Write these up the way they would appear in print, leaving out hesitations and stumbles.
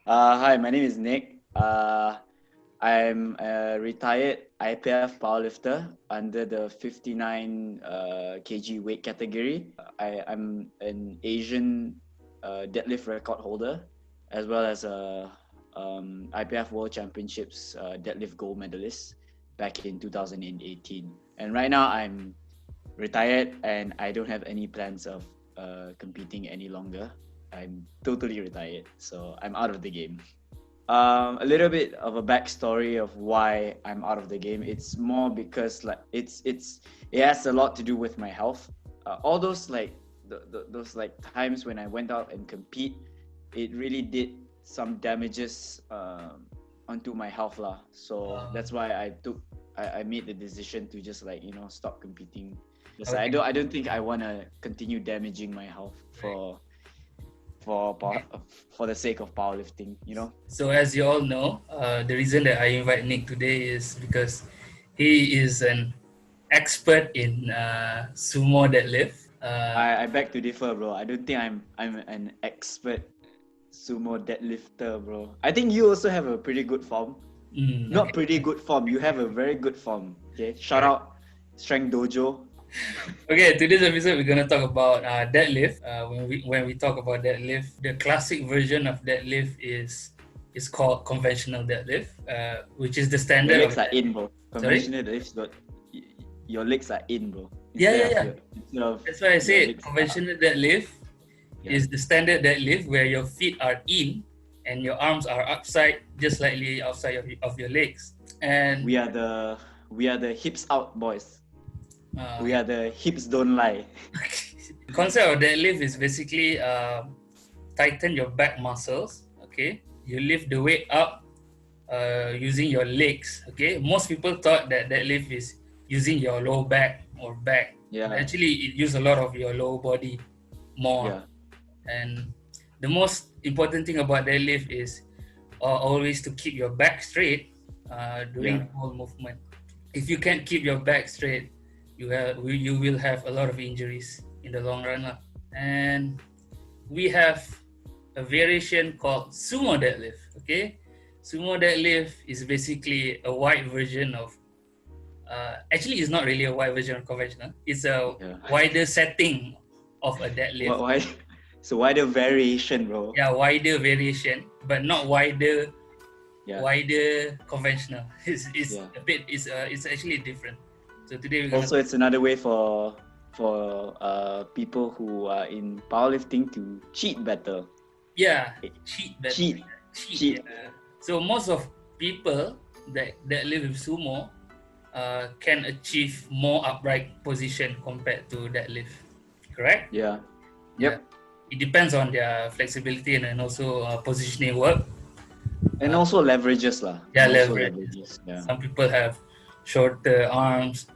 Hi, my name is Nick. I'm a retired IPF powerlifter under the 59 kg weight category. I'm an Asian deadlift record holder, as well as a IPF World Championships deadlift gold medalist back in 2018. And right now I'm retired and I don't have any plans of competing any longer. I'm totally retired, so I'm out of the game. A little bit of a backstory of why I'm out of the game. It's more because like it has a lot to do with my health. All those like those like times when I went out and compete, it really did some damages onto my health lah. So that's why I made the decision to just like stop competing. Because I don't think I want to continue damaging my health for the sake of powerlifting, So as you all know, the reason that I invite Nick today is because he is an expert in sumo deadlift. I beg to differ, bro. I don't think I'm an expert sumo deadlifter, bro. I think you also have a pretty good form. Not pretty good form. You have a very good form. Okay, shout out Strength Dojo. Okay, today's episode we're gonna talk about deadlift. When we talk about deadlift, the classic version of deadlift is called conventional deadlift, which is the standard. Your legs are in, bro. Conventional deadlift, but your legs are in, bro. Yeah. That's why I say conventional deadlift is the standard deadlift where your feet are in and your arms are outside, just slightly outside of your legs. And we are the hips out boys. We are the hips don't lie. The concept of deadlift is basically tighten your back muscles. Okay, you lift the weight up using your legs. Okay, most people thought that deadlift is using your low back or back. Yeah. But actually, it uses a lot of your lower body more. Yeah. And the most important thing about deadlift is always to keep your back straight during the whole movement. If you can't keep your back straight, you will have a lot of injuries in the long run. And we have a variation called Sumo Deadlift. Okay, Sumo Deadlift is basically a wide version of actually it's not really a wide version of conventional. It's a wider setting of a deadlift. So wider variation, bro. Yeah, wider variation, but not wider conventional. It's actually different. So today it's another way for people who are in powerlifting to cheat better. Yeah, cheat better. Cheat. Yeah. So most of people that live with sumo can achieve more upright position compared to deadlift. Correct? Yeah. Yep. Yeah. It depends on their flexibility and also positioning work. And also leverages lah. Yeah, leverages. Yeah. Some people have shorter arms,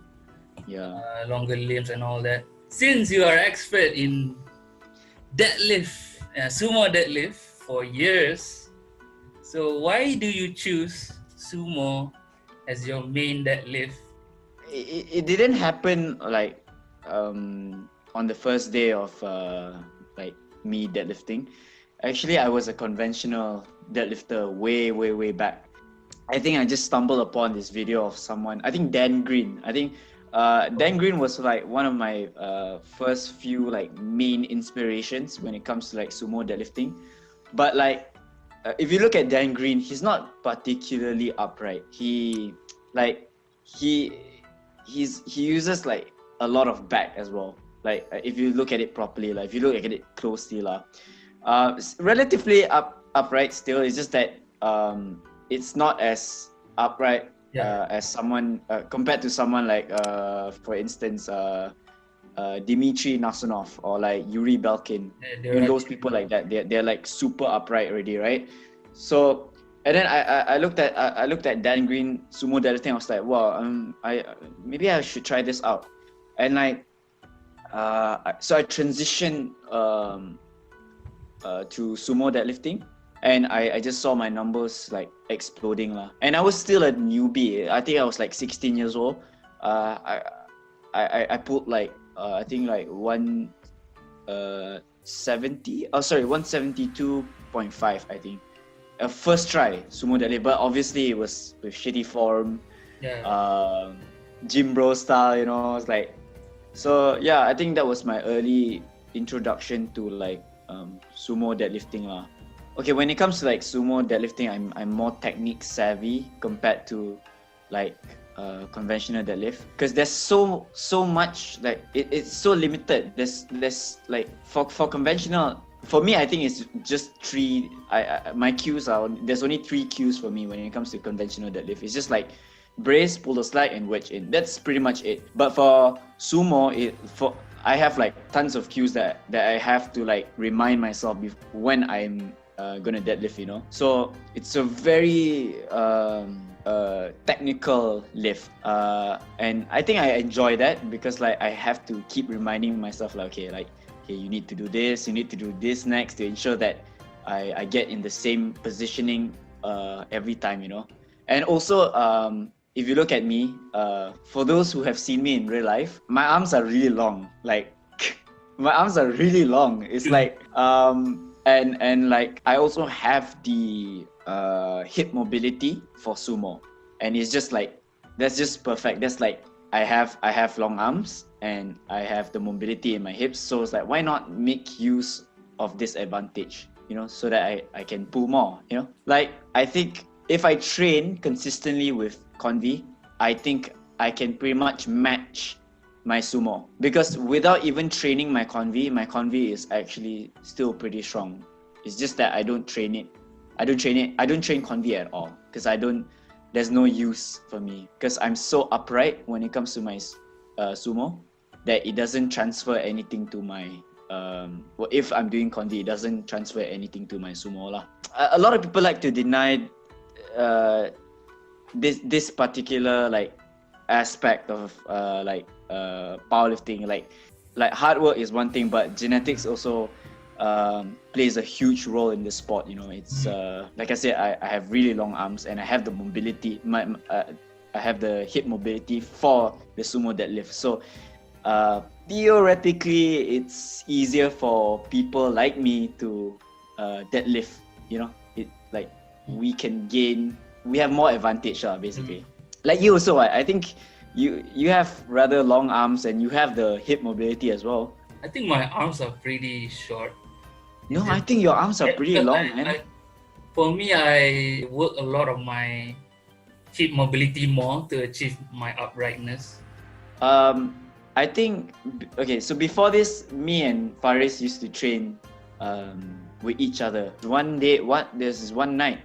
longer limbs and all that. Since you are expert in deadlift, sumo deadlift for years, so why do you choose sumo as your main deadlift? It didn't happen like on the first day of like me deadlifting. Actually, I was a conventional deadlifter way back. I think I just stumbled upon this video of someone, I think Dan Green. I think Dan Green was like one of my first few like main inspirations when it comes to like sumo deadlifting. But like if you look at Dan Green, he's not particularly upright. He uses like a lot of back as well. Like if you look at it properly, like if you look at it closely relatively upright still. It's just that it's not as upright as someone compared to someone like for instance Dmitry Nasunov or like Yuri Belkin. Those people like that, they're like super upright already, right? So and then I looked at Dan Green sumo deadlifting. I was like, wow, maybe I should try this out. And like so I transitioned to sumo deadlifting, and I just saw my numbers like exploding lah. And I was still a newbie. I think I was like 16 years old. I pulled like I think like 172.5 I think. a first try sumo deadlift, but obviously it was with shitty form, gym bro style, you know. It's like, so yeah, I think that was my early introduction to like sumo deadlifting lah. Okay, when it comes to like sumo deadlifting, I'm more technique savvy compared to like conventional deadlift, because there's so much, like it's so limited. There's like for conventional, for me I think it's just three. My cues are, there's only 3 cues for me when it comes to conventional deadlift. It's just like brace, pull the slack, and wedge in. That's pretty much it. But for sumo, I have like tons of cues that I have to like remind myself when I'm gonna deadlift, you know. So it's a very technical lift, and I think I enjoy that, because like I have to keep reminding myself like, okay, you need to do this, you need to do this next, to ensure that I get in the same positioning every time, you know. And also if you look at me, for those who have seen me in real life, my arms are really long. Like my arms are really long. It's like and like I also have the hip mobility for sumo, and it's just like, that's just perfect. That's like I have long arms and I have the mobility in my hips, so it's like, why not make use of this advantage, you know, so that I can pull more, you know. Like I think if I train consistently with convi, I think I can pretty much match my sumo, because without even training my convi is actually still pretty strong. It's just that I don't train it. I don't train convi at all, because there's no use for me, because I'm so upright when it comes to my sumo that it doesn't transfer anything to my if I'm doing convi, it doesn't transfer anything to my sumo lah. A lot of people like to deny this particular like aspect of powerlifting. Like hard work is one thing, but genetics also plays a huge role in the sport, you know. It's like I said, I have really long arms and I have the mobility, I have the hip mobility for the sumo deadlift. So theoretically it's easier for people like me to deadlift, you know. It like we have more advantage basically. Like you also, I think you have rather long arms and you have the hip mobility as well. I think my arms are pretty short. No, I think your arms are pretty long, man. For me, I work a lot of my hip mobility more to achieve my uprightness. I think, okay, so before this, me and Faris used to train with each other. There's this one night,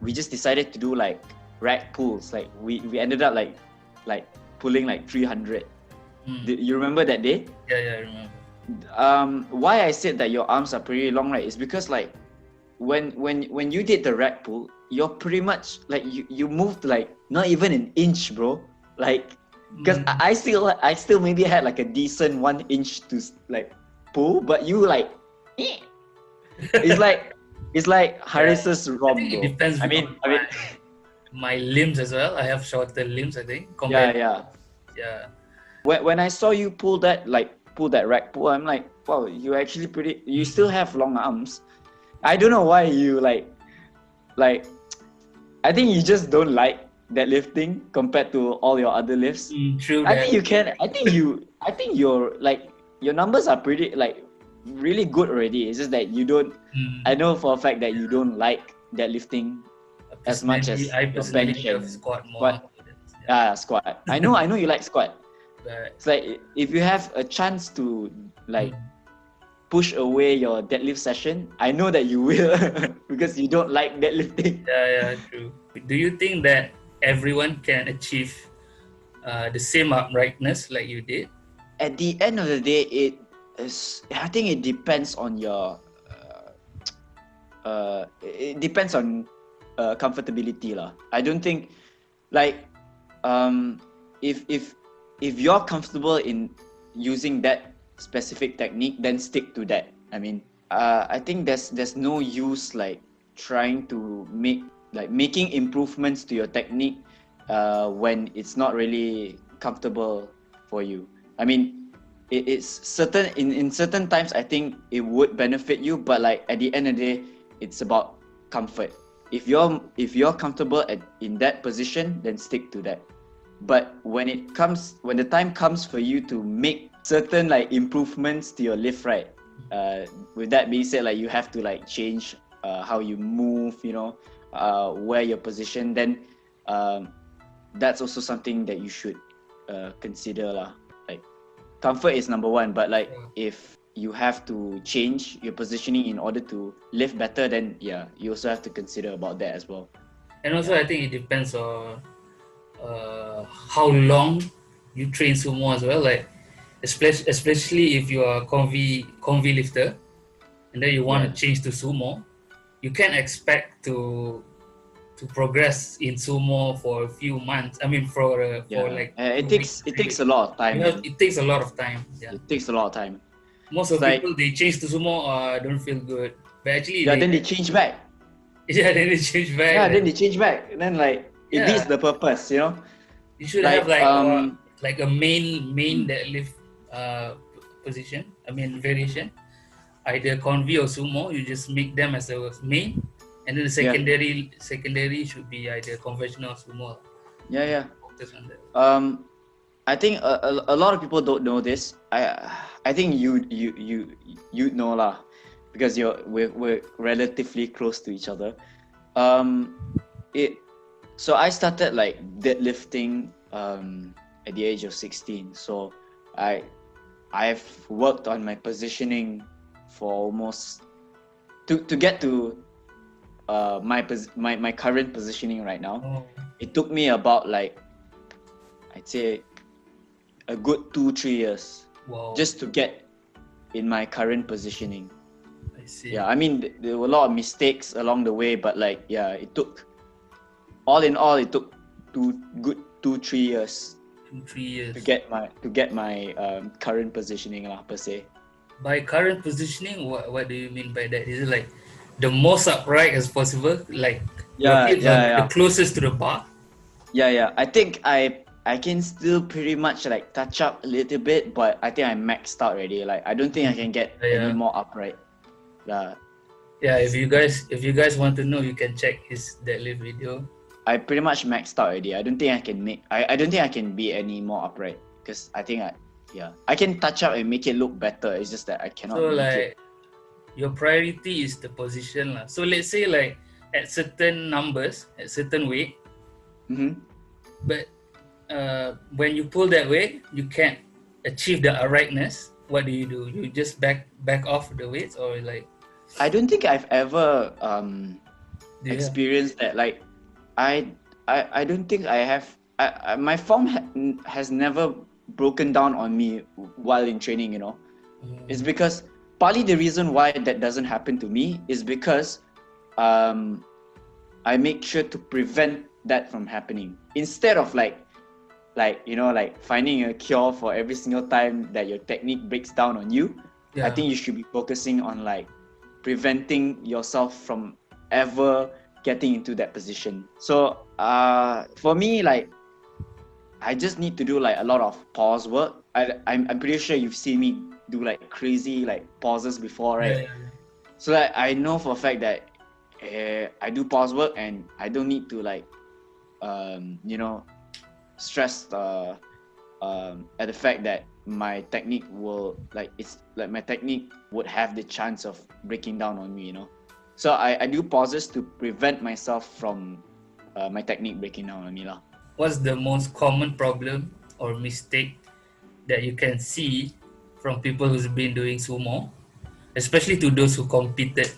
we just decided to do like rack pulls. Like we ended up like pulling like 300. You remember that day? Yeah, I remember. Why I said that your arms are pretty long, right, is because like when you did the rack pull, you're pretty much like you moved like not even an inch, bro. Like, because I still maybe had like a decent 1 inch to like pull, but you like it's like Haris's romp, bro. It depends. I mean my limbs as well. I have shorter limbs, I think. Yeah. When I saw you pull that rack pull, I'm like, wow, you still have long arms. I don't know why you like I think you just don't like deadlifting compared to all your other lifts. True. I think you can. I think you're like, your numbers are pretty like really good already. It's just that you don't. I know for a fact that you don't like deadlifting as much as your bench and squat more. Squat. I know you like squat. But it's like if you have a chance to like push away your deadlift session, I know that you will because you don't like deadlifting. Yeah, true. Do you think that everyone can achieve the same uprightness like you did? At the end of the day, I think it depends on your it depends on comfortability lah. I don't think like if you're comfortable in using that specific technique, then stick to that. I mean, I think there's no use like trying to making improvements to your technique when it's not really comfortable for you. I mean, it's certain in certain times I think it would benefit you, but like at the end of the day, it's about comfort. If you're comfortable in that position, then stick to that. But when the time comes for you to make certain like improvements to your lift, right? With that being said, like you have to like change how you move, where your position. Then that's also something that you should consider lah. Like comfort is number one, but like if you have to change your positioning in order to lift better, then yeah, you also have to consider about that as well. And also, I think it depends on how long you train sumo as well. Like, especially if you are a convi lifter, and then you want to change to sumo, you can't expect to progress in sumo for a few months. I mean, for like it takes a lot of time. It takes a lot of time. Yeah, it takes a lot of time. Most of people they change to sumo, don't feel good, but actually then they change back. Yeah, then they change back. Yeah, then they change back. And then like it needs the purpose, You should have like a main deadlift position. I mean variation. Either convi or sumo. You just make them as a main, and then the secondary should be either conventional or sumo. Yeah. Focus on that. I think a lot of people don't know this. I think you know lah, because we're relatively close to each other. So I started like deadlifting at the age of 16. So I've worked on my positioning for almost to get to my current positioning right now. It took me about like I'd say a good 2-3 years. Wow. Just to get in my current positioning. I see. Yeah, I mean there were a lot of mistakes along the way, but like it took all in all it took 2-3 years. 2-3 years to get my current positioning lah per se. By current positioning, what do you mean by that? Is it like the most upright as possible, like the closest to the bar? Yeah. I think I can still pretty much like touch up a little bit, but I think I'm maxed out already. Like I don't think I can get any more upright. Yeah. If you guys want to know, you can check his deadlift video. I pretty much maxed out already. I don't think I can I don't think I can be any more upright, because I think I can touch up and make it look better. It's just that I cannot. So like your priority is the position lah. So let's say like at certain numbers, at certain weight, but when you pull that weight, you can't achieve the uprightness. What do? You just back off the weights, or like? I don't think I've ever experienced that. Like, I don't think I have. My form has never broken down on me while in training. It's because partly the reason why that doesn't happen to me is because I make sure to prevent that from happening, instead of like finding a cure for every single time that your technique breaks down on you. I think you should be focusing on like preventing yourself from ever getting into that position. So for me, like I just need to do like a lot of pause work. I'm pretty sure you've seen me do like crazy like pauses before, right? So like I know for a fact that I do pause work and I don't need to like stress at the fact that my technique will my technique would have the chance of breaking down on me. So I do pauses to prevent myself from my technique breaking down on me lah. What's the most common problem or mistake that you can see from people who's been doing sumo, especially to those who competed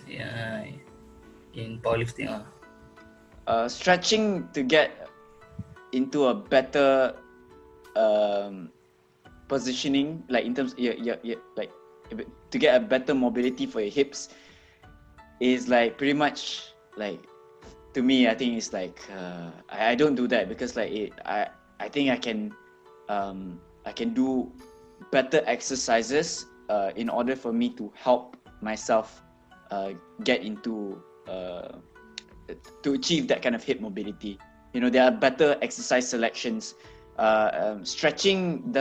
in powerlifting? Stretching to get into a better positioning, like in terms like to get a better mobility for your hips, is like pretty much like, to me, I think it's like I don't do that, because like I think I can do better exercises in order for me to help myself get into to achieve that kind of hip mobility. There are better exercise selections. Stretching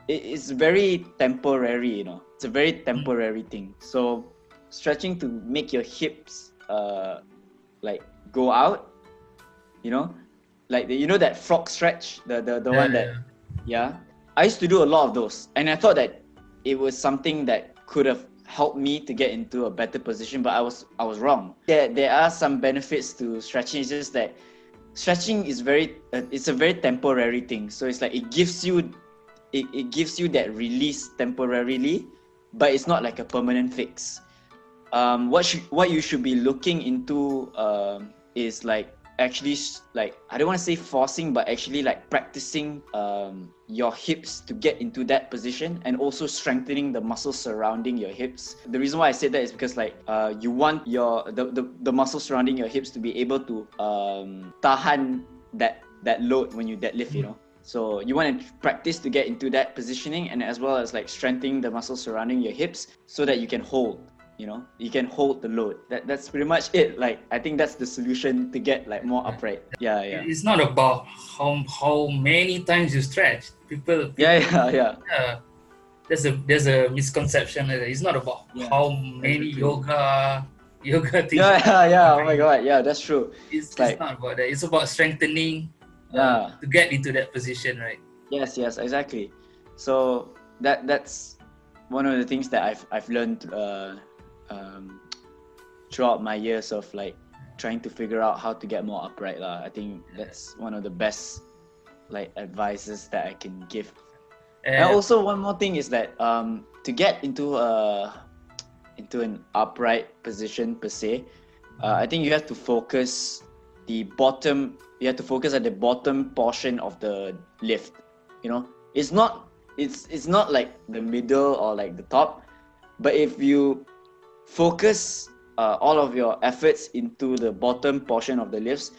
it's very temporary. It's a very temporary thing. So stretching to make your hips like go out, like that frog stretch, the one that, I used to do a lot of those, and I thought that it was something that could have helped me to get into a better position, but I was wrong. There are some benefits to stretching. It's just that stretching is it's a very temporary thing. So it's like it gives you that release temporarily, but it's not like a permanent fix. What you should be looking into is like actually, like, I don't want to say forcing, but actually like practicing your hips to get into that position, and also strengthening the muscles surrounding your hips. The reason why I said that is because like you want the muscles surrounding your hips to be able to tahan that load when you deadlift, So you want to practice to get into that positioning, and as well as like strengthening the muscles surrounding your hips so that you can hold. You can hold the load. That's pretty much it. Like, I think that's the solution to get like more upright. Yeah. It's not about how many times you stretch. People Yeah. There's a misconception that it's not about how many yoga things. Yeah. Oh my god. Yeah, that's true. It's not about that. It's about strengthening to get into that position, right? Yes, exactly. So that's one of the things that I've learned throughout my years of like trying to figure out how to get more upright lah. I think that's one of the best like advices that I can give. And also one more thing is that to get into an upright position per se, I think you have to focus at the bottom portion of the lift. It's not like the middle or like the top, but if you focus all of your efforts into the bottom portion of the lifts,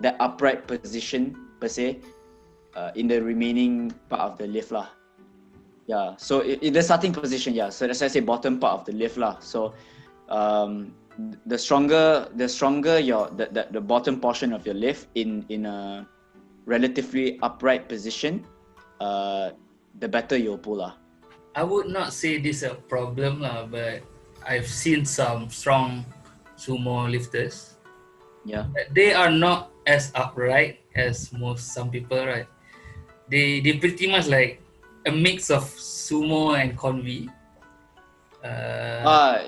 the upright position per se, in the remaining part of the lift lah. Yeah, so in the starting position, so that's why I say bottom part of the lift lah. So the stronger the bottom portion of your lift in a relatively upright position, the better you'll pull lah. I would not say this is a problem lah, but I've seen some strong sumo lifters. Yeah. They are not as upright as some people, right? They pretty much like a mix of sumo and convi. Yeah.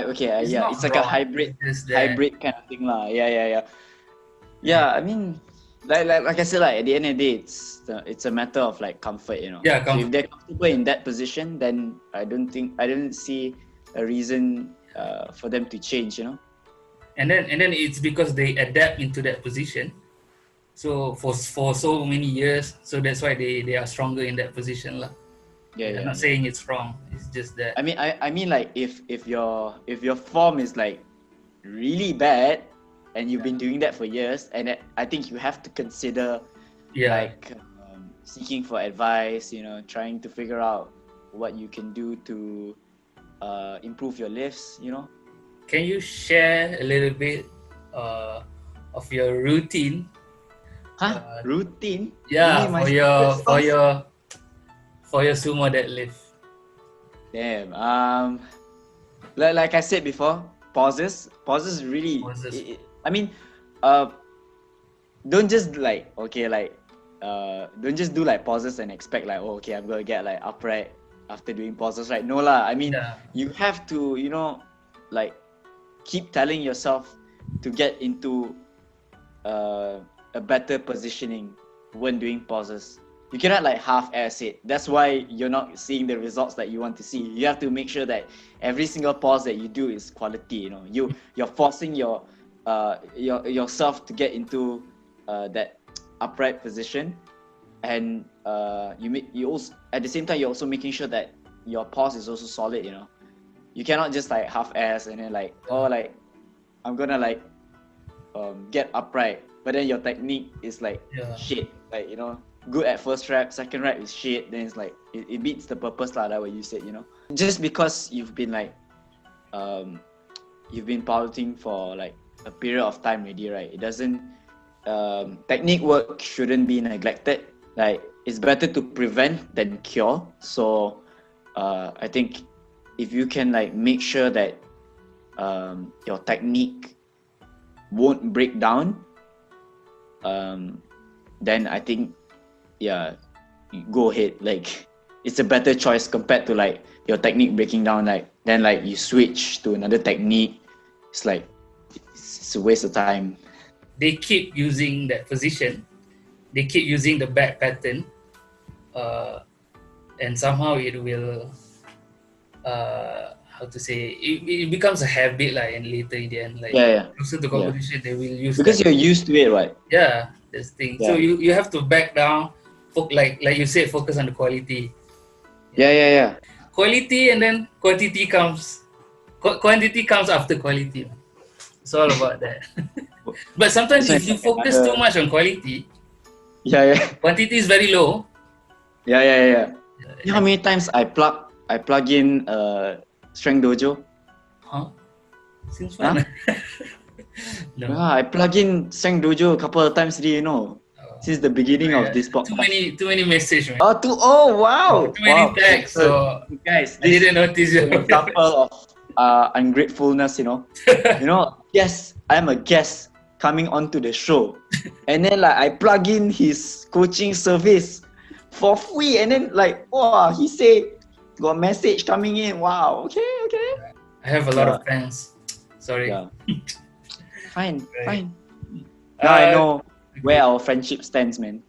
Okay. It's like a hybrid kind of thing lah. Yeah. I mean, like I said, like at the end of the day, it's a matter of like comfort, Yeah, So if they're comfortable in that position, then I don't see a reason for them to change, And then it's because they adapt into that position. So for so many years, so that's why they are stronger in that position lah. I'm not saying it's wrong. It's just that. I mean like if your form is like really bad, and you've been doing that for years, and I think you have to consider like seeking for advice, trying to figure out what you can do to improve your lifts, Can you share a little bit of your routine? Routine? Yeah, for your sumo deadlift. Damn. Like I said before, pauses really. Don't just like don't just do like pauses and expect like, oh, okay, I'm gonna get like upright after doing pauses, right? No lah. You have to like keep telling yourself to get into a better positioning when doing pauses. You cannot like half-ass it. That's why you're not seeing the results that you want to see. You have to make sure that every single pause that you do is quality. You're forcing yourself to get into that upright position, and you also at the same time you're also making sure that your pause is also solid. You cannot just like half-ass and then like, oh, like I'm gonna like get upright, but then your technique is like shit. Like good at first rep, second rep is shit. Then it's like it beats the purpose lah. That what you said. Just because you've been like you've been powerlifting for like a period of time already, right? It doesn't technique work shouldn't be neglected. Like it's better to prevent than cure. So I think if you can like make sure that your technique won't break down, then I think, yeah, you go ahead. Like, it's a better choice compared to like your technique breaking down. Like, then like you switch to another technique. It's like it's a waste of time. They keep using that position. They keep using the back pattern, and somehow it will, how to say, it becomes a habit, like, and later in the end, like, Yeah. closer to competition, they will use Because that. you're used to it, right? Yeah, that's the thing. So Yeah. you have to back down, like you said, focus on the quality. Yeah. Quality, and then quantity comes. Quantity comes after quality. It's all about that. But sometimes This one if is you like focus too another. much on quality, Yeah. quantity is very low. Yeah. You know how And, many times I plug in Strength Dojo? huh? Since Huh? when? No. Yeah, I plug in Strength Dojo a couple of times already, you know, since the beginning of this podcast. Too many messages, man. Oh wow! Too many Okay, tags. so So guys, I this didn't notice is an you. example of ungratefulness, you know. Yes, I'm a guest coming onto the show, and then like I plug in his coaching service for free, and then like, wow, he say got message coming in. Wow, okay. I have a lot of fans. Sorry. Yeah. Fine. Right. Now I Uh, know where our friendship stands, man.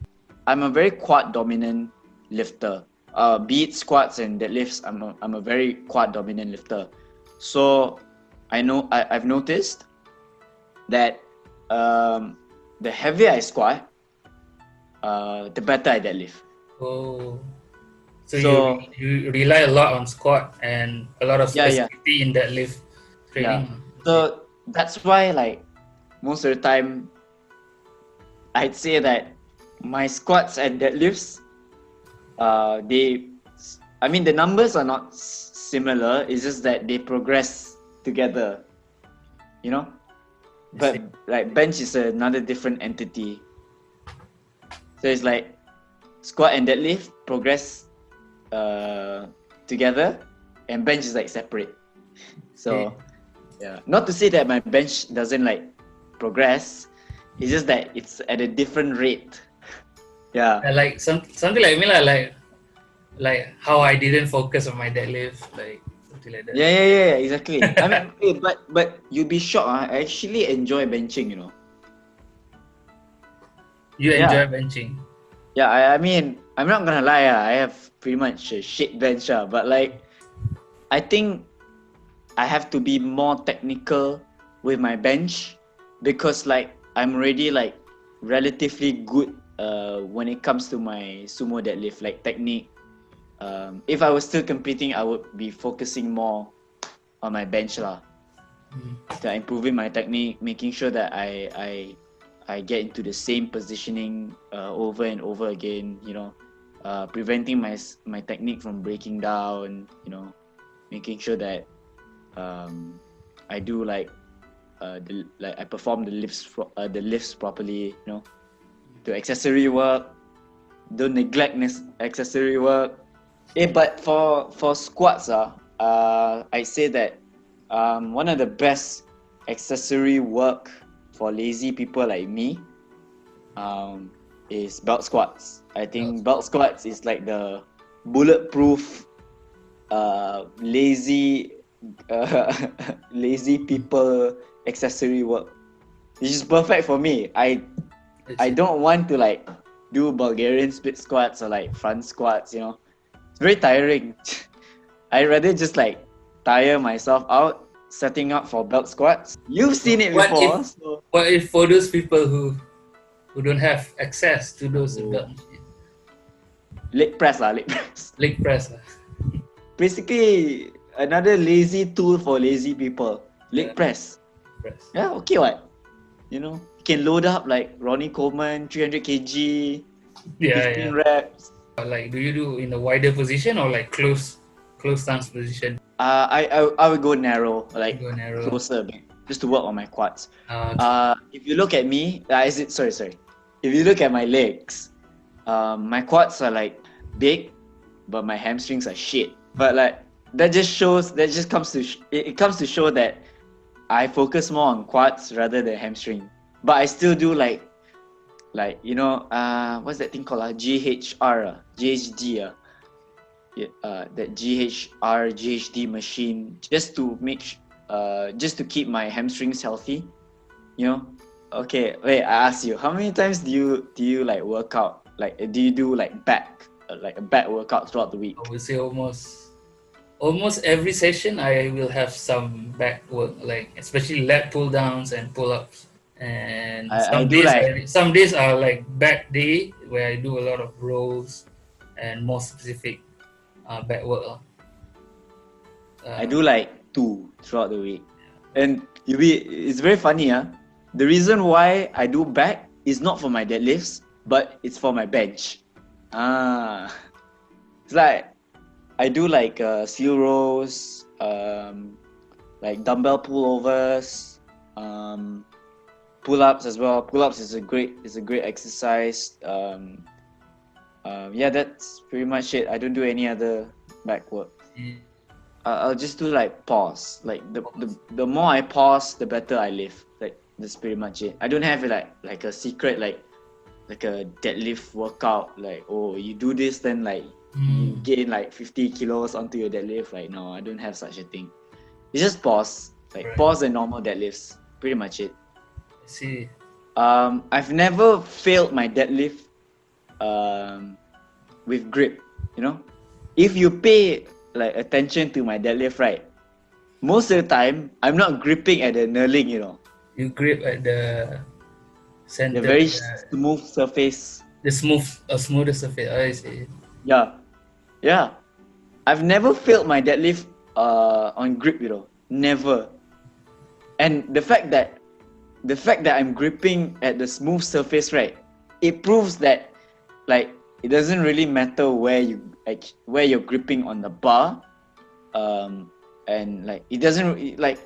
I'm a very quad dominant lifter. Be it squats and deadlifts, I'm a very quad dominant lifter. So I've noticed that the heavier I squat, the better I deadlift. Oh. So So you rely a lot on squat and a lot of specificity in that lift training. So that's why, like, most of the time, I'd say that my squats and deadlifts, the numbers are not similar. It's just that they progress together, you know. But like bench is another different entity. So it's like squat and deadlift progress together, and bench is like separate. So yeah, not to say that my bench doesn't like progress. It's just that it's at a different rate. Yeah. Like something like me, like how I didn't focus on my deadlift, like something like that. Yeah, exactly. I mean, but you'd be shocked. I actually enjoy benching, you know. You enjoy benching? Yeah, I mean, I'm not gonna lie. I have pretty much a shit bench, but like, I think I have to be more technical with my bench because like I'm already like relatively good when it comes to my sumo deadlift, like technique. If I was still competing, I would be focusing more on my bench lah. Improving my technique, making sure that I get into the same positioning over and over again, you know, preventing my technique from breaking down, you know, making sure that I do I perform the lifts properly, you know, do accessory work, don't neglect accessory work. But for squats, I say that one of the best accessory work for lazy people like me is belt squats. I think belt squats is like the bulletproof lazy people accessory work. Which is perfect for me. I don't want to like do Bulgarian split squats or like front squats, you know. It's very tiring. I'd rather just like tire myself out setting up for belt squats. You've seen it before. What if for those people who don't have access to those belts? Leg press. Leg press. Basically, another lazy tool for lazy people. Leg press. Yeah, okay, what? You know, you can load up like Ronnie Coleman, 300 kg, 15 reps. Like, do you do in a wider position or like close stance position? I would go narrow, closer a bit, just to work on my quads. If you look at me, sorry. If you look at my legs, my quads are like big, but my hamstrings are shit. But like that just comes to show that I focus more on quads rather than hamstring. But I still do like you know, what's that thing called? GHR, GHD, that GHD machine, just to just to keep my hamstrings healthy. You know. Okay, wait. I ask you, how many times do you like work out? Like, do you do like a back workout throughout the week? I would say almost every session I will have some back work, like especially lat pull downs and pull ups. And I do like. some days are like back day where I do a lot of rows and more specific back work. I do like 2 throughout the week, and it's very funny, The reason why I do back is not for my deadlifts, but it's for my bench. It's like I do like seal rows, like dumbbell pullovers, pull-ups as well. Pull-ups is a great exercise. Yeah, that's pretty much it. I don't do any other back work. I'll just do like pause. Like the more I pause, the better I lift. Like that's pretty much it. I don't have like a secret like a deadlift workout. Like, oh, you do this, then like you gain like 50 kilos onto your deadlift. Like, no, I don't have such a thing. It's just pause. Like pause and normal deadlifts. Pretty much it. I see. I've never failed my deadlift with grip. You know, if you pay like attention to my deadlift, right, most of the time I'm not gripping at the knurling, you know. You grip at the center, the very smooth surface. The smoother surface. I see. Yeah. I've never failed my deadlift on grip, you know. Never. And the fact that I'm gripping at the smooth surface, right, it proves that like it doesn't really matter where you're gripping on the bar, and like it doesn't like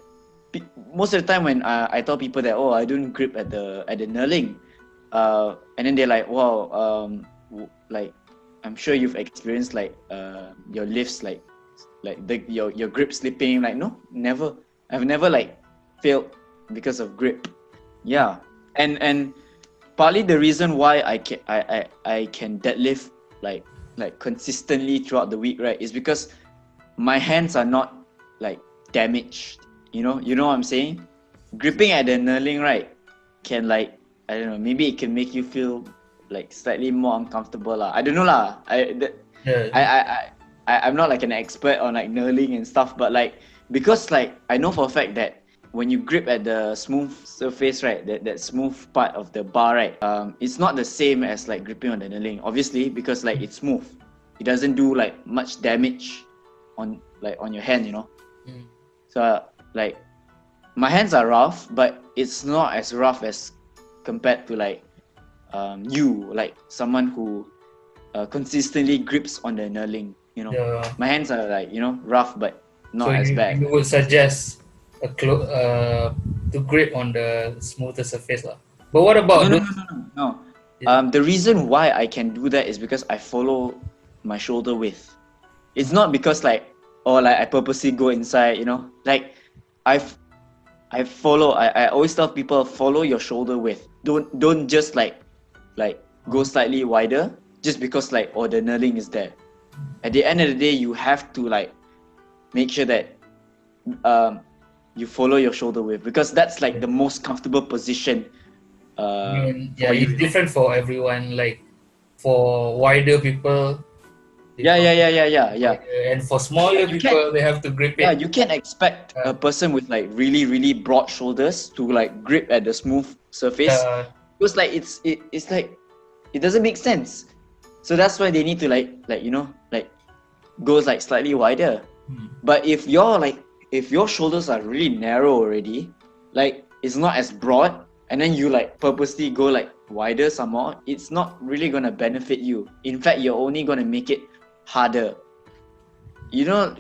most of the time when I tell people that, oh, I don't grip at the knurling, and then they're like, wow, like I'm sure you've experienced like your lifts like your grip slipping. Like, no, never. I've never like failed because of grip. Yeah, and partly the reason why I can deadlift like consistently throughout the week, right, is because my hands are not like damaged. You know what I'm saying? Gripping at the knurling, right, can like, I don't know, maybe it can make you feel like slightly more uncomfortable lah. I don't know lah. I'm not like an expert on like knurling and stuff, but like because like I know for a fact that when you grip at the smooth surface, right, that smooth part of the bar, right, it's not the same as like gripping on the knurling, obviously, because like it's smooth. It doesn't do like much damage on your hand, you know. So like my hands are rough, but it's not as rough as compared to like you, like someone who consistently grips on the knurling, you know. My hands are like, you know, rough, but not as bad. You would suggest to grip on the smoother surface lah. But what about no. The reason why I can do that is because I follow my shoulder width. It's not because like, or like I purposely go inside, you know. Like I always tell people, follow your shoulder width. Don't just like go slightly wider just because like, oh, the knurling is there. At the end of the day, you have to like make sure that you follow your shoulder width, because that's like the most comfortable position. It's different for everyone. Like for wider people, yeah. And for smaller people, they have to grip it. Yeah, you can't expect a person with like really, really broad shoulders to like grip at the smooth surface. Because like it's like it doesn't make sense. So that's why they need to like you know, like goes like slightly wider. But if your shoulders are really narrow already, like it's not as broad, and then you like purposely go like wider some more, it's not really gonna benefit you. In fact, you're only gonna make it harder. You know,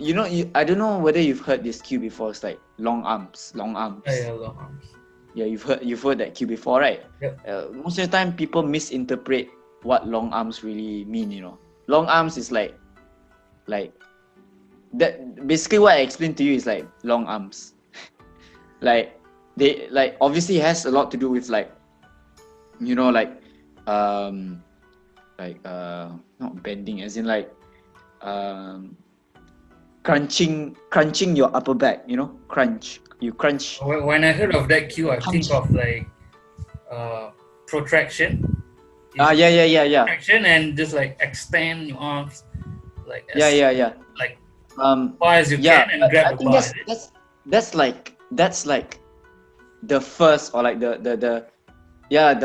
I don't know whether you've heard this cue before. It's like long arms. Yeah, long arms. Yeah, you've heard that cue before, right? Yep. Most of the time, people misinterpret what long arms really mean. You know, long arms is like that. Basically, what I explained to you is like long arms. like they like obviously has a lot to do with like, you know, not bending, as in like crunching your upper back, you know, you crunch. When I heard of that cue, I think of like protraction. Yeah. Protraction and just like extend your arms like Yeah. like far as you can and grab I the think bar. that's like the first, or like the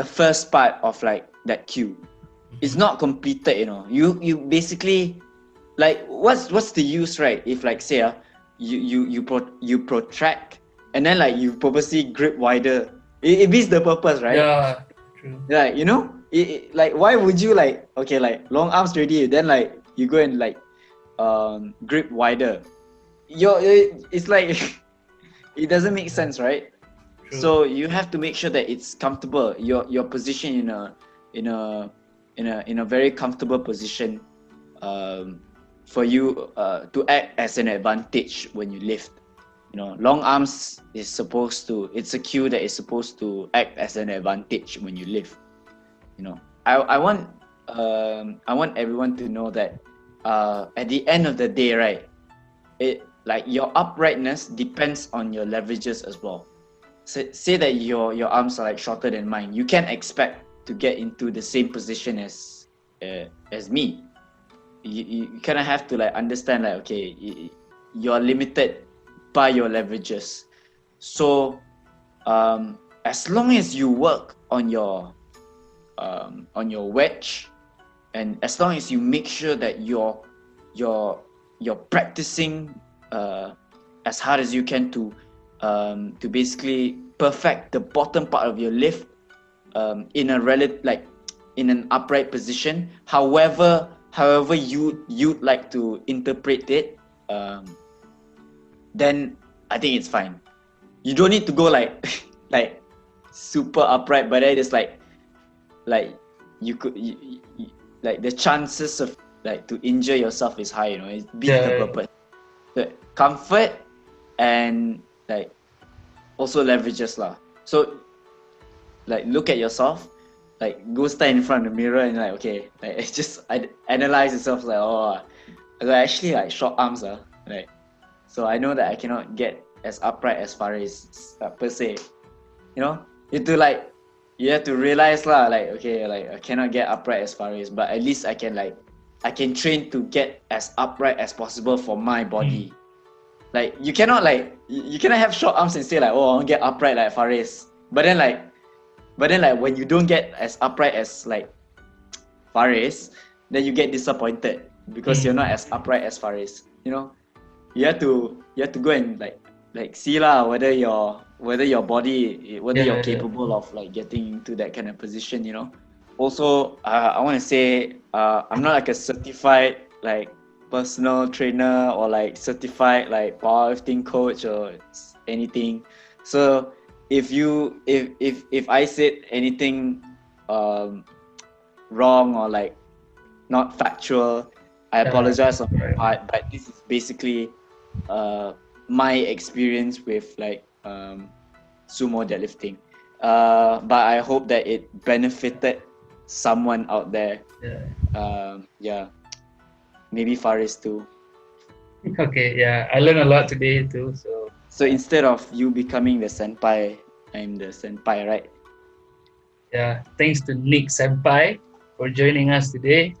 first part of like that cue. It's not completed, you know. You basically like what's the use, right? If like say you protract and then like you purposely grip wider, it beats the purpose, right? Yeah, true. Like, you know, like why would you like, okay, like long arms ready, then like you go and like grip wider? It's like it doesn't make sense, right? True. So you have to make sure that it's comfortable. Your position in a very comfortable position for you to act as an advantage when you lift. You know, long arms it's a cue that is supposed to act as an advantage when you lift. You know, I want everyone to know that at the end of the day, right, it like your uprightness depends on your leverages as well. Say that your arms are like shorter than mine, you can't expect to get into the same position as me. You kind of have to like understand like, okay, you're limited by your leverages. So as long as you work on your wedge, and as long as you make sure that you're practicing as hard as you can to basically perfect the bottom part of your lift in an upright position, however you'd like to interpret it, then I think it's fine. You don't need to go like like super upright, but then it's like you could like the chances of like to injure yourself is high, you know. It beats the purpose. The comfort and like also leverages lah. So like look at yourself, like go stand in front of the mirror and like, okay, like it's just analyze yourself like, oh, I got actually like short arms, like, so I know that I cannot get as upright as Faris per se. You know, you have to realize lah, like, okay, like I cannot get upright as Faris, but at least I can train to get as upright as possible for my body. Like you cannot have short arms and say like, oh, I want to get upright like Faris, but then like when you don't get as upright as like Faris, then you get disappointed because you're not as upright as Faris. You know, you have to go and like see lah whether your body, whether you're capable of like getting into that kind of position. You know. Also, I want to say I'm not like a certified like personal trainer or like certified like powerlifting coach or anything. So if I said anything wrong or like not factual, I apologize on my part. But this is basically my experience with like sumo deadlifting. But I hope that it benefited someone out there. Maybe Faris too. Okay, yeah, I learned a lot today too. So instead of you becoming the senpai, I'm the senpai, right? Yeah, thanks to Nick Senpai for joining us today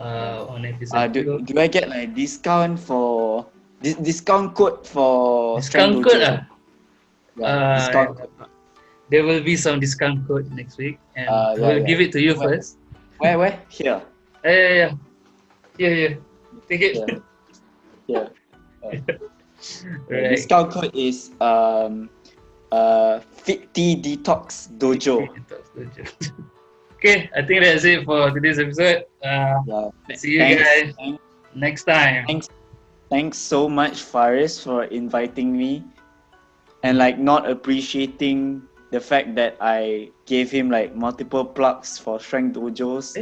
on episode 2. Do I get like discount for discount code for discount Strength code? Dojo? Discount code. There will be some discount code next week, and we'll give it to you first. Where? Here. Yeah. Here. Take it. Yeah. Right. Discount code is Fit Detox Dojo. Okay, I think that's it for today's episode. See you guys next time. Thanks so much, Faris, for inviting me and like not appreciating the fact that I gave him like multiple plugs for Strength Dojos.